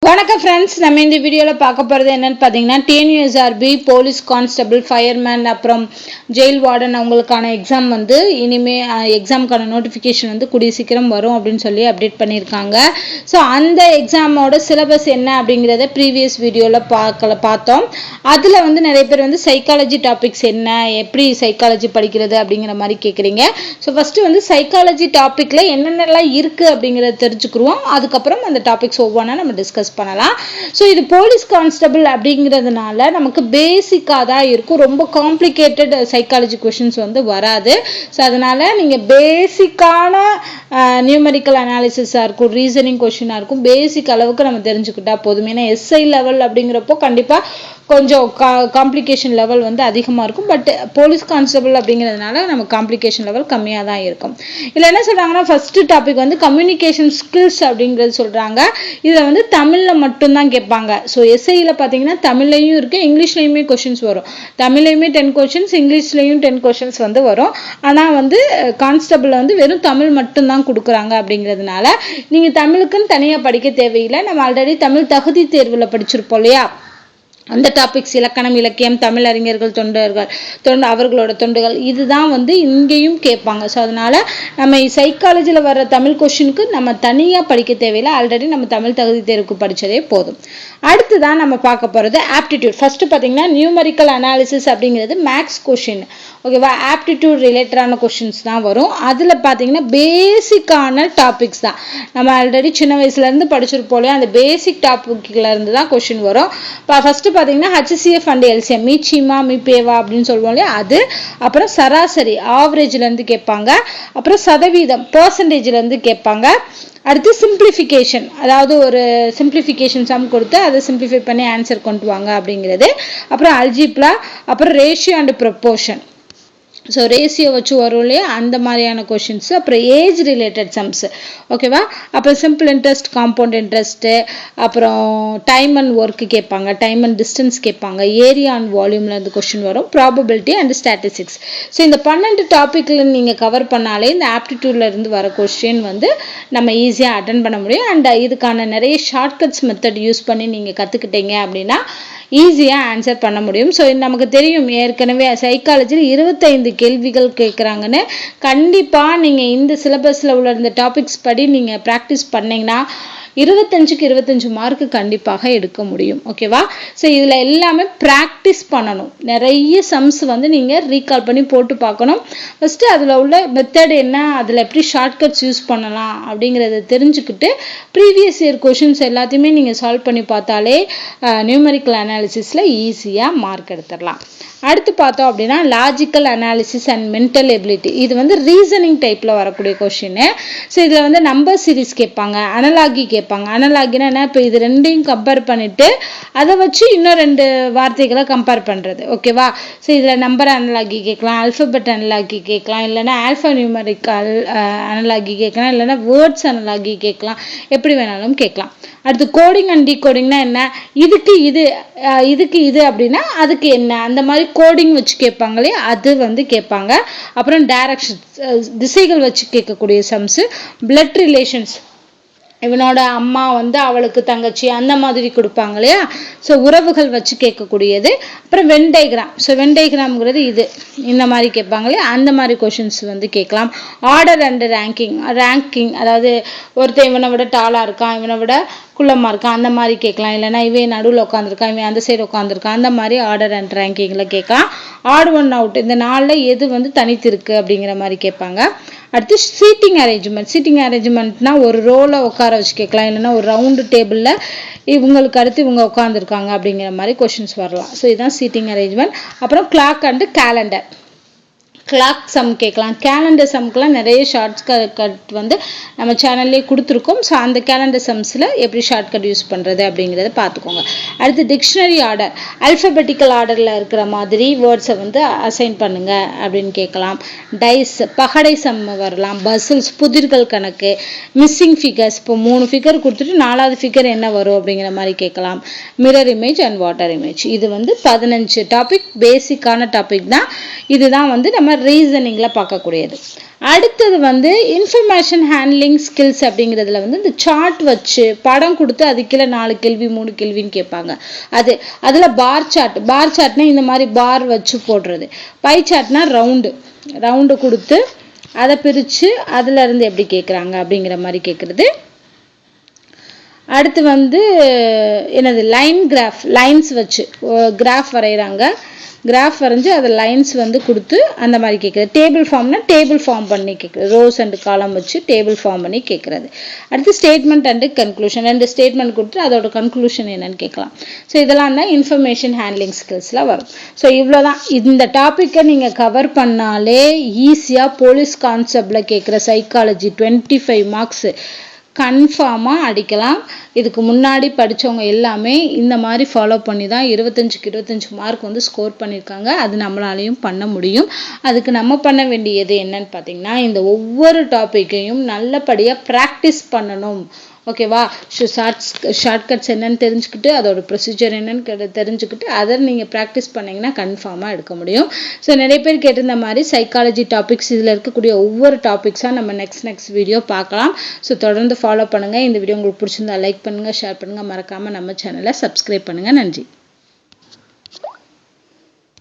வணக்கம் ஃப்ரெண்ட்ஸ், நம்ம இந்த வீடியோவில் பார்க்க போகிறது என்னென்னு பார்த்தீங்கன்னா டிஎன்யூஎஸ்ஆர்பி போலீஸ் கான்ஸ்டபிள் ஃபயர்மேன் அப்புறம் ஜெயில் வார்டன் அவங்களுக்கான எக்ஸாம் வந்து இனிமேல் எக்ஸாமுக்கான நோட்டிஃபிகேஷன் வந்து கூடிய சீக்கிரம் வரும் அப்படின்னு சொல்லி அப்டேட் பண்ணியிருக்காங்க. ஸோ அந்த எக்ஸாமோட சிலபஸ் என்ன அப்படிங்கிறத ப்ரீவியஸ் வீடியோவில் பார்த்தோம். அதில் வந்து நிறைய பேர் வந்து சைக்காலஜி டாபிக்ஸ் என்ன, எப்படி சைக்காலஜி படிக்கிறது அப்படிங்கிற மாதிரி கேட்குறீங்க. ஸோ ஃபஸ்ட்டு வந்து சைக்காலஜி டாப்பிக்கில் என்னென்னலாம் இருக்குது அப்படிங்கிறத தெரிஞ்சுக்குருவோம். அதுக்கப்புறம் அந்த டாபிக்ஸ் ஒவ்வொன்றா நம்ம டிஸ்கஸ் பண்ணலாம். ஸோ இது போலீஸ் கான்ஸ்டபிள் அப்படிங்கிறதுனால நமக்கு பேசிக்காக தான் இருக்கும், ரொம்ப காம்ப்ளிகேட்டட் சைக்காலஜி கொஷின்ஸ் வந்து வராது. ஸோ அதனால நீங்கள் பேசிக்கான நியூமெரிக்கல் அனாலிசிஸாக இருக்கும், ரீசனிங் கொஷினாக இருக்கும், பேசிக் அளவுக்கு நம்ம தெரிஞ்சுக்கிட்டா போதும். ஏன்னா எஸ்ஐ லெவல் அப்படிங்கிறப்போ கண்டிப்பாக கொஞ்சம் காம்ப்ளிகேஷன் லெவல் வந்து அதிகமாக இருக்கும். பட் போலீஸ் கான்ஸ்டபிள் அப்படிங்கிறதுனால நம்ம காம்ப்ளிகேஷன் லெவல் கம்மியாக தான் இருக்கும். இதில் என்ன சொல்கிறாங்கன்னா ஃபஸ்ட்டு டாபிக் வந்து கம்யூனிகேஷன் ஸ்கில்ஸ் அப்படிங்கிறது சொல்கிறாங்க. இதில் வந்து தமிழில் மட்டும்தான் கேட்பாங்க. ஸோ எஸ்ஐயில் பார்த்தீங்கன்னா தமிழ்லையும் இருக்குது, இங்கிலீஷ்லையுமே கொஷின்ஸ் வரும். தமிழ்லையுமே 10 கொஷின்ஸ், இங்கிலீஷ்லையும் 10 கொஷின்ஸ் வந்து வரும். ஆனால் வந்து கான்ஸ்டபிள் வந்து வெறும் தமிழ் மட்டும்தான் கொடுக்குறாங்க. அப்படிங்கிறதுனால நீங்கள் தமிழுக்குன்னு தனியாக படிக்க தேவையில்லை. நம்ம ஆல்ரெடி தமிழ் தகுதி தேர்வில் படிச்சிருப்போம் இல்லையா, அந்த டாபிக்ஸ் இலக்கணம், இலக்கியம், தமிழறிஞர்கள், அவர்களோட தொண்டுகள், இதுதான் வந்து இங்கேயும் கேட்பாங்க. ஸோ அதனால நம்ம சைக்காலஜியில் வர தமிழ் கொஷினுக்கு நம்ம தனியாக படிக்க தேவையில்லை, ஆல்ரெடி நம்ம தமிழ் தகுதி தேர்வுக்கு படித்ததே போதும். அடுத்துதான் நம்ம பார்க்க போகிறது ஆப்டிடியூட். ஃபர்ஸ்ட் பார்த்தீங்கன்னா நியூமெரிக்கல் அனாலிசிஸ் அப்படிங்கிறது மேக்ஸ் கொஷின், ஓகேவா. ஆப்டிடியூட் ரிலேட்டடான கொஷின்ஸ் தான் வரும். அதில் பார்த்தீங்கன்னா பேசிக்கான டாபிக்ஸ் தான் நம்ம ஆல்ரெடி சின்ன வயசுலேருந்து படிச்சிருப்போம் இல்லையா, அந்த பேசிக் டாபிக்ல இருந்து தான் கொஷின் வரும். ஃபர்ஸ்ட் பார்த்தீங்கன்னா HCF அண்ட் LCM, மீச்சிமா மீப்பேவா அப்படின்னு சொல்லுவோம் இல்லையா, அது. அப்புறம் சராசரி ஆவரேஜ்லேருந்து கேட்பாங்க. அப்புறம் சதவீதம் பர்சன்டேஜ்லேருந்து கேட்பாங்க. அடுத்து சிம்பிளிஃபிகேஷன், அதாவது ஒரு சிம்பிளிஃபிகேஷன் சம் கொடுத்து அதை சிம்பிளிஃபை பண்ணி ஆன்சர் கொண்டு வாங்க அப்படிங்கிறது. அப்புறம் அல்ஜிப்ரா, அப்புறம் ratio and proportion, so ratio வச்சு வரும் இல்லையா, அந்த மாதிரியான கொஷின்ஸ். அப்புறம் ஏஜ் ரிலேட்டட் சம்ஸ், ஓகேவா. அப்புறம் சிம்பிள் இன்ட்ரெஸ்ட், காம்பவுண்ட் இன்ட்ரெஸ்ட்டு, அப்புறம் டைம் அண்ட் ஒர்க்கு கேட்பாங்க, டைம் அண்ட் டிஸ்டன்ஸ் கேட்பாங்க, ஏரியா அண்ட் வால்யூமில் இருந்து கொஷின் வரும், ப்ராபபிலிட்டி அண்ட் ஸ்டாட்டிஸ்டிக்ஸ். ஸோ இந்த 12 டாப்பிக்கில் நீங்கள் கவர் பண்ணாலே இந்த ஆப்டிடியூட்ல இருந்து வர கொஷின் வந்து நம்ம ஈஸியாக அட்டன் பண்ண முடியும். அண்ட் இதுக்கான நிறைய ஷார்ட்கட்ஸ் மெத்தட் யூஸ் பண்ணி நீங்கள் கற்றுக்கிட்டீங்க அப்படின்னா ஈஸியாக ஆன்சர் பண்ண முடியும். ஸோ நமக்கு தெரியும் ஏற்கனவே சைக்காலஜியில் 25 கேள்விகள் கேட்குறாங்கன்னு. கண்டிப்பாக நீங்கள் இந்த சிலபஸில் உள்ள இந்த டாபிக்ஸ் படி நீங்கள் ப்ராக்டிஸ் பண்ணிங்கன்னா 25க்கு 25 மார்க்கு கண்டிப்பாக எடுக்க முடியும், ஓகேவா. ஸோ இதில் எல்லாமே ப்ராக்டிஸ் பண்ணணும். நிறைய சம்ஸ் வந்து நீங்கள் ரீகால் பண்ணி போட்டு பார்க்கணும். ஃபஸ்ட்டு அதில் உள்ள மெத்தட் என்ன, அதில் எப்படி ஷார்ட்கட்ஸ் யூஸ் பண்ணலாம் அப்படிங்கிறத தெரிஞ்சுக்கிட்டு ப்ரீவியஸ் இயர் கொஷின்ஸ் எல்லாத்தையுமே நீங்கள் சால்வ் பண்ணி பார்த்தாலே நியூமெரிக்கல் அனாலிசிஸில் ஈஸியாக மார்க் எடுத்துடலாம். அடுத்து பார்த்தோம் அப்படின்னா logical analysis and mental ability, இது வந்து ரீசனிங் டைப்பில் வரக்கூடிய கொஷின். ஸோ இதில் வந்து நம்பர் சீரிஸ் கேட்பாங்க, அனலாகி கேட்பாங்க. அனலாகினா என்ன, இப்போ இது ரெண்டையும் கம்பேர் பண்ணிட்டு அதை வச்சு இன்னும் 2 வார்த்தைகளை கம்பேர் பண்ணுறது, ஓகேவா. ஸோ இதில் நம்பர் அனலாகி கேட்கலாம், ஆல்ஃபபெட் அனலாகி கேட்கலாம், இல்லைன்னா ஆல்ஃபா நியூமெரிக்கல் அனலாகி கேட்கலாம், இல்லைன்னா வேர்ட்ஸ் அனலாகி கேட்கலாம், எப்படி வேணாலும் கேட்கலாம். அடுத்து கோடிங் அண்ட் டீகோடிங்னா என்ன, இதுக்கு இது அப்படின்னா அதுக்கு என்ன, அந்த மாதிரி கோடிங் வச்சு கேட்பாங்களே அது வந்து கேட்பாங்க. அப்புறம் டைரக்ஷன், திசைகள் வச்சு கேட்கக்கூடிய சம்ஸ். பிளட் ரிலேஷன்ஸ், இவனோட அம்மா வந்து அவளுக்கு தங்கச்சி அந்த மாதிரி கொடுப்பாங்க இல்லையா, ஸோ உறவுகள் வச்சு கேட்கக்கூடியது. அப்புறம் வென் டயக்ராம், ஸோ வென் டயக்ராம்ங்கிறது இது இந்த மாதிரி கேட்பாங்க இல்லையா, அந்த மாதிரி கொஷின்ஸ் வந்து கேட்கலாம். ஆர்டர் அண்ட் ரேங்கிங், அதாவது ஒருத்தன் இவனை விட டாலாக இருக்கான், இவனை விட குள்ளமாக இருக்கான், அந்த மாதிரி கேட்கலாம். இல்லைன்னா இவன் நடுவில் உட்காந்துருக்கான், இவன் அந்த சைடு உட்காந்துருக்கான், அந்த மாதிரி ஆர்டர் அண்ட் ரேங்கிங்கில் கேட்கலாம். ஆட் ஒன் அவுட், இந்த நாளில் எது வந்து தனித்து இருக்குது அப்படிங்கிற மாதிரி கேட்பாங்க. அடுத்து சீட்டிங் அரேஞ்ச்மெண்ட்னா ஒரு ரோல உட்கார வச்சு கேட்கலாம், இல்லைன்னா ஒரு ரவுண்டு டேபிளில் இவங்களுக்கு அடுத்து இவங்க உட்காந்துருக்காங்க அப்படிங்கிற மாதிரி கொஷின்ஸ் வரலாம். ஸோ இதுதான் சீட்டிங் அரேஞ்ச்மெண்ட். அப்புறம் clock and calendar, clock sum கேட்கலாம். கேலண்டர் சம்க்குலாம் நிறைய ஷார்ட்கட் வந்து நம்ம சேனல்லே கொடுத்துருக்கோம். ஸோ அந்த கேலண்டர் சம்ஸில் எப்படி ஷார்ட்கட் யூஸ் பண்ணுறது அப்படிங்கிறத பார்த்துக்கோங்க. அடுத்து டிக்ஷனரி ஆர்டர், அல்ஃபபெட்டிக்கல் ஆர்டரில் இருக்கிற மாதிரி வேர்ட்ஸை வந்து அசைன் பண்ணுங்க அப்படின்னு கேட்கலாம். டைஸ், பகடை சம் வரலாம். பசில்ஸ், புதிர்கள் கணக்கு. மிஸ்ஸிங் ஃபிகர்ஸ், இப்போ 3 ஃபிகர் கொடுத்துட்டு 4வது ஃபிகர் என்ன வரும் அப்படிங்கிற மாதிரி கேட்கலாம். Mirror image and water image, இது வந்து 15 டாபிக், பேசிக்கான டாபிக் தான். இதுதான் வந்து நம்ம ரீசனிங்கில் பார்க்கக்கூடியது. அடுத்தது வந்து இன்ஃபர்மேஷன் ஹேண்ட்லிங் ஸ்கில்ஸ் அப்படிங்கிறதுல வந்து இந்த சார்ட் வச்சு படம் கொடுத்து அது கீழே 4 கேள்வி 3 கேள்வின்னு கேட்பாங்க. அதில் பார் சார்ட்னா இந்த மாதிரி பார் வச்சு போடுறது. பை சார்ட்னா ரவுண்டு கொடுத்து அதை பிரித்து அதில் இருந்து எப்படி கேட்குறாங்க அப்படிங்கிற மாதிரி கேட்குறது. அடுத்து வந்து என்னது லைன்ஸ் வச்சு கிராஃப் வரைகிறாங்க. கிராஃப் வரைஞ்சி அதை லைன்ஸ் வந்து கொடுத்து அந்த மாதிரி கேட்குறது. டேபிள் ஃபார்ம் பண்ணி கேட்குறது. ரோஸ் அண்ட் காலம் வச்சு டேபிள் ஃபார்ம் பண்ணி கேட்குறது. அடுத்து ஸ்டேட்மெண்ட் அண்டு கன்க்ளூஷன் 2 ஸ்டேட்மெண்ட் கொடுத்து அதோட கன்க்ளூஷன் என்னன்னு கேட்கலாம். ஸோ இதெல்லாம் தான் இன்ஃபர்மேஷன் ஹேண்ட்லிங் ஸ்கில்ஸில் வரும். ஸோ இவ்வளோதான். இந்த டாப்பிக்கை நீங்கள் கவர் பண்ணாலே ஈஸியாக போலீஸ் கான்செப்டில் கேட்குற சைக்காலஜி 25 மார்க்ஸு கன்ஃபார்மாக அடிக்கலாம். இதுக்கு முன்னாடி படித்தவங்க எல்லாமே இந்த மாதிரி ஃபாலோ பண்ணி தான் 25க்கு 25 மார்க் வந்து ஸ்கோர் பண்ணியிருக்காங்க. அது நம்மளாலையும் பண்ண முடியும். அதுக்கு நம்ம பண்ண வேண்டியது என்னன்னு பார்த்தீங்கன்னா, இந்த ஒவ்வொரு டாப்பிக்கையும் நல்லபடியாக ப்ராக்டிஸ் பண்ணணும். ஓகேவா? ஷார்ட்கட்ஸ் என்னன்னு தெரிஞ்சுக்கிட்டு அதோட ப்ரொசீஜர் என்னன்னு தெரிஞ்சுக்கிட்டு அதை நீங்கள் ப்ராக்டிஸ் பண்ணிங்கன்னா கன்ஃபார்மாக எடுக்க முடியும். ஸோ நிறைய பேர் கேட்டிருந்த மாதிரி சைக்காலஜி டாபிக்ஸ் இதில் இருக்கக்கூடிய ஒவ்வொரு டாபிக்ஸாக நம்ம நெக்ஸ்ட் வீடியோ பார்க்கலாம். ஸோ தொடர்ந்து ஃபாலோ பண்ணுங்கள். இந்த வீடியோ உங்களுக்கு பிடிச்சிருந்தா லைக் பண்ணுங்கள், ஷேர் பண்ணுங்கள், மறக்காமல் நம்ம சேனலை சப்ஸ்கிரைப் பண்ணுங்கள். நன்றி.